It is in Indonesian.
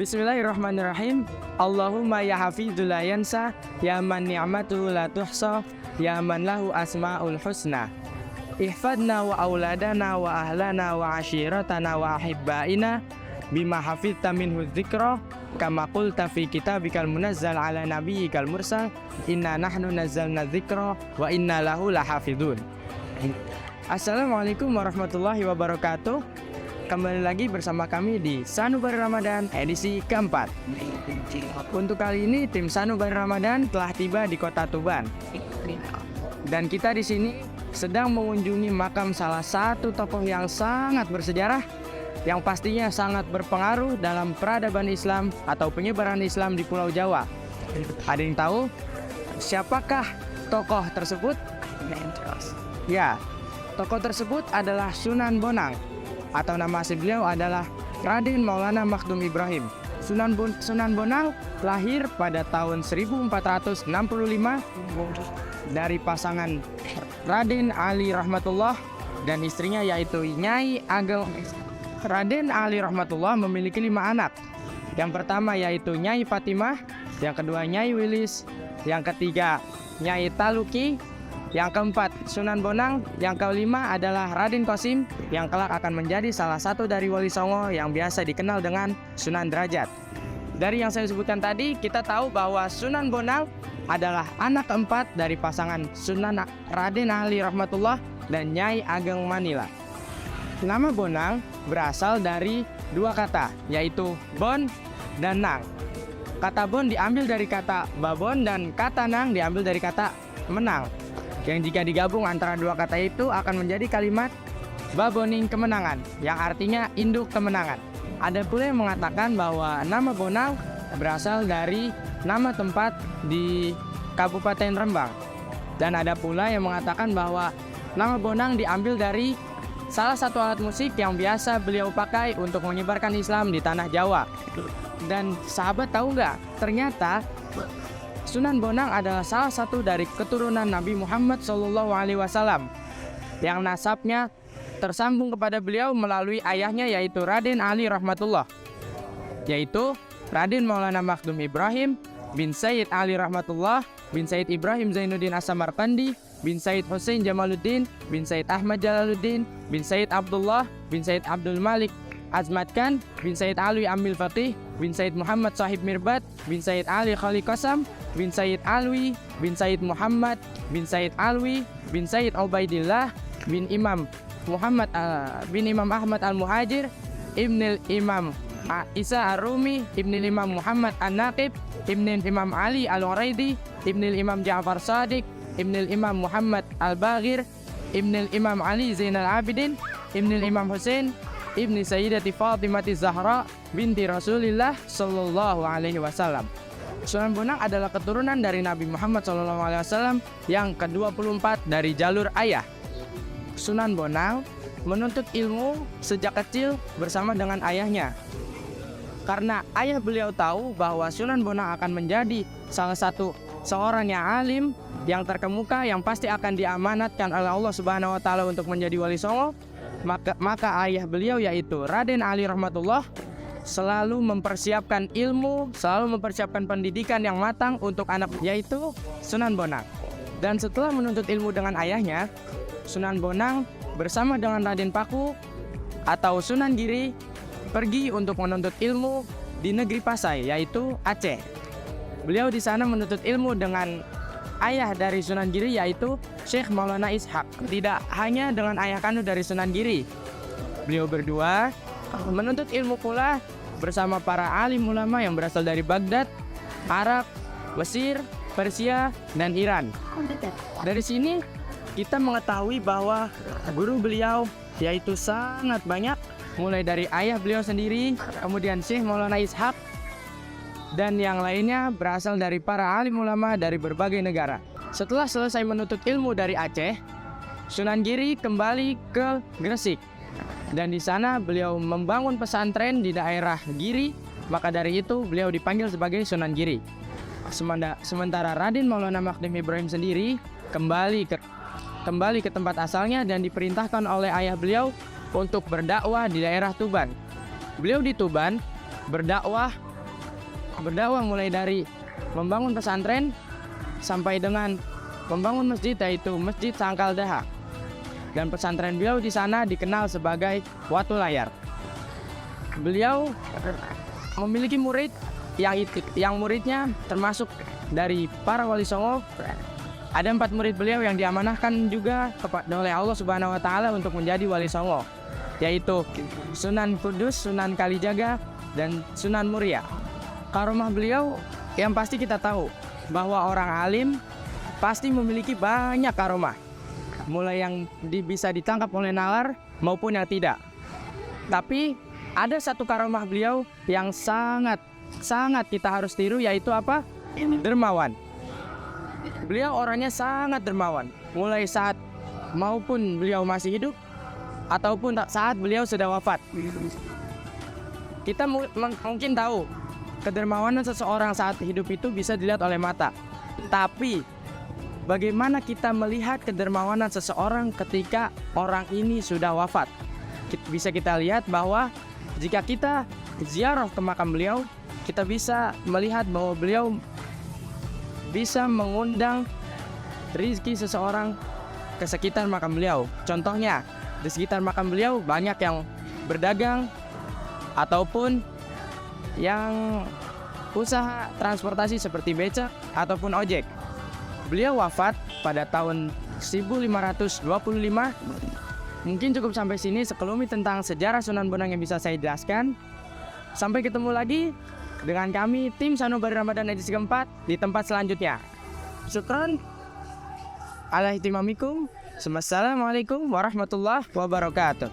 Bismillahirrahmanirrahim. Allahumma ya hafidhul la yansa, ya man ni'matuhu la tuhsa, ya man lahu asma'ul husna. Ihfadna wa auladana wa ahlana wa ashiratana wa ahibbaina bima hafidta minhu dzikra kama qulta fi kitabikal munazzal ala nabiyyikal mursal inna nahnu nazzalna dzikra wa inna lahu lahafidun. Assalamualaikum warahmatullahi wabarakatuh. Kembali lagi bersama kami di Sanubari Ramadan edisi keempat. Untuk kali ini tim Sanubari Ramadan telah tiba di kota Tuban. Dan kita di sini sedang mengunjungi makam salah satu tokoh yang sangat bersejarah, yang pastinya sangat berpengaruh dalam peradaban Islam atau penyebaran Islam di Pulau Jawa. Ada yang tahu siapakah tokoh tersebut? Ya, tokoh tersebut adalah Sunan Bonang, atau nama asli beliau adalah Raden Maulana Makhdum Ibrahim. Sunan Bonang lahir pada tahun 1465 dari pasangan Raden Ali Rahmatullah dan istrinya yaitu Nyai Ageng. Raden Ali Rahmatullah memiliki 5 anak. Yang pertama yaitu Nyai Fatimah, yang kedua Nyai Wilis, yang ketiga Nyai Taluki, yang keempat Sunan Bonang, yang kelima adalah Raden Qasim yang kelak akan menjadi salah satu dari Wali Songo yang biasa dikenal dengan Sunan Derajat. Dari yang saya sebutkan tadi, kita tahu bahwa Sunan Bonang adalah anak keempat dari pasangan Sunan Raden Ali Rahmatullah dan Nyai Ageng Manila. Nama Bonang berasal dari 2 kata, yaitu Bon dan Nang. Kata Bon diambil dari kata Babon dan kata Nang diambil dari kata menang, yang jika digabung antara 2 kata itu akan menjadi kalimat Baboning Kemenangan, yang artinya induk kemenangan. Ada pula yang mengatakan bahwa nama Bonang berasal dari nama tempat di Kabupaten Rembang. Dan ada pula yang mengatakan bahwa nama Bonang diambil dari salah satu alat musik yang biasa beliau pakai untuk menyebarkan Islam di tanah Jawa. Dan sahabat tahu nggak? Ternyata Sunan Bonang adalah salah satu dari keturunan Nabi Muhammad SAW yang nasabnya tersambung kepada beliau melalui ayahnya yaitu Raden Ali Rahmatullah, yaitu Raden Maulana Makhdum Ibrahim bin Sayyid Ali Rahmatullah bin Sayyid Ibrahim Zainuddin As-Samarqandi bin Sayyid Hussein Jamaluddin bin Sayyid Ahmad Jalaluddin bin Sayyid Abdullah bin Sayyid Abdul Malik Azmat Khan bin Sayyid Alwi Amil Faqih bin Sayyid Muhammad Sahib Mirbat bin Sayyid Ali Khali Qasam bin Sayyid Alwi bin Sayyid Muhammad bin Sayyid Alwi bin Sayyid Ubaidillah bin Imam Muhammad bin Imam Ahmad Al-Muhajir Ibnil Imam Isa Ar-Rumi Ibnil Imam Muhammad An-Naqib Ibnil Imam Ali Al-Uraidi Ibnil Imam Ja'far Sadiq Ibnil Imam Muhammad Al-Baghir Ibnil Imam Ali Zainal Abidin Ibnil Imam Hussein Ibni Sayyidati Fatimati Zahra binti Rasulillah Sallallahu Alaihi Wasallam. Sunan Bonang adalah keturunan dari Nabi Muhammad Sallallahu Alaihi Wasallam yang ke-24 dari jalur ayah. Sunan Bonang menuntut ilmu sejak kecil bersama dengan ayahnya. Karena ayah beliau tahu bahwa Sunan Bonang akan menjadi salah satu seorang yang alim, yang terkemuka, yang pasti akan diamanatkan oleh Allah Subhanahu Wa Taala untuk menjadi Wali Songo. Maka ayah beliau yaitu Raden Ali Rahmatullah selalu mempersiapkan ilmu, selalu mempersiapkan pendidikan yang matang untuk anak yaitu Sunan Bonang. Dan setelah menuntut ilmu dengan ayahnya, Sunan Bonang bersama dengan Raden Paku atau Sunan Giri pergi untuk menuntut ilmu di negeri Pasai yaitu Aceh. Beliau di sana menuntut ilmu dengan ayah dari Sunan Giri yaitu Syekh Maulana Ishaq. Tidak hanya dengan ayah kandung dari Sunan Giri, beliau berdua menuntut ilmu pula bersama para alim ulama yang berasal dari Baghdad, Arab, Mesir, Persia, dan Iran. Dari sini kita mengetahui bahwa guru beliau yaitu sangat banyak, mulai dari ayah beliau sendiri, kemudian Syekh Maulana Ishaq, dan yang lainnya berasal dari para alim ulama dari berbagai negara. Setelah selesai menuntut ilmu dari Aceh, Sunan Giri kembali ke Gresik. Dan di sana beliau membangun pesantren di daerah Giri, maka dari itu beliau dipanggil sebagai Sunan Giri. Sementara Raden Maulana Makhdum Ibrahim sendiri kembali ke tempat asalnya dan diperintahkan oleh ayah beliau untuk berdakwah di daerah Tuban. Beliau di Tuban berdakwah berdakwah mulai dari membangun pesantren sampai dengan membangun masjid, yaitu Masjid Sangkal Daha. Dan pesantren beliau di sana dikenal sebagai Watu Layar. Beliau memiliki murid yang muridnya termasuk dari para wali songo. Ada 4 murid beliau yang diamanahkan juga oleh Allah Subhanahu wa Ta'ala untuk menjadi wali songo, yaitu Sunan Kudus, Sunan Kalijaga, dan Sunan Muria. Karomah beliau yang pasti kita tahu bahwa orang alim pasti memiliki banyak karomah, mulai yang bisa ditangkap oleh nalar maupun yang tidak. Tapi ada satu karomah beliau yang sangat kita harus tiru, yaitu apa? Dermawan. Beliau orangnya sangat dermawan, mulai saat maupun beliau masih hidup ataupun saat beliau sudah wafat. Kita mungkin tahu kedermawanan seseorang saat hidup itu bisa dilihat oleh mata, tapi bagaimana kita melihat kedermawanan seseorang ketika orang ini sudah wafat? Bisa kita lihat bahwa jika kita ziarah ke makam beliau, kita bisa melihat bahwa beliau bisa mengundang rezeki seseorang ke sekitar makam beliau. Contohnya, di sekitar makam beliau banyak yang berdagang ataupun yang usaha transportasi seperti becak ataupun ojek. Beliau wafat pada tahun 1525. Mungkin cukup sampai sini sekelumit tentang sejarah Sunan Bonang yang bisa saya jelaskan. Sampai ketemu lagi dengan kami tim Sanubari Ramadan edisi keempat di tempat selanjutnya. Syukran. Ala ihtimamikum. Assalamualaikum warahmatullahi wabarakatuh.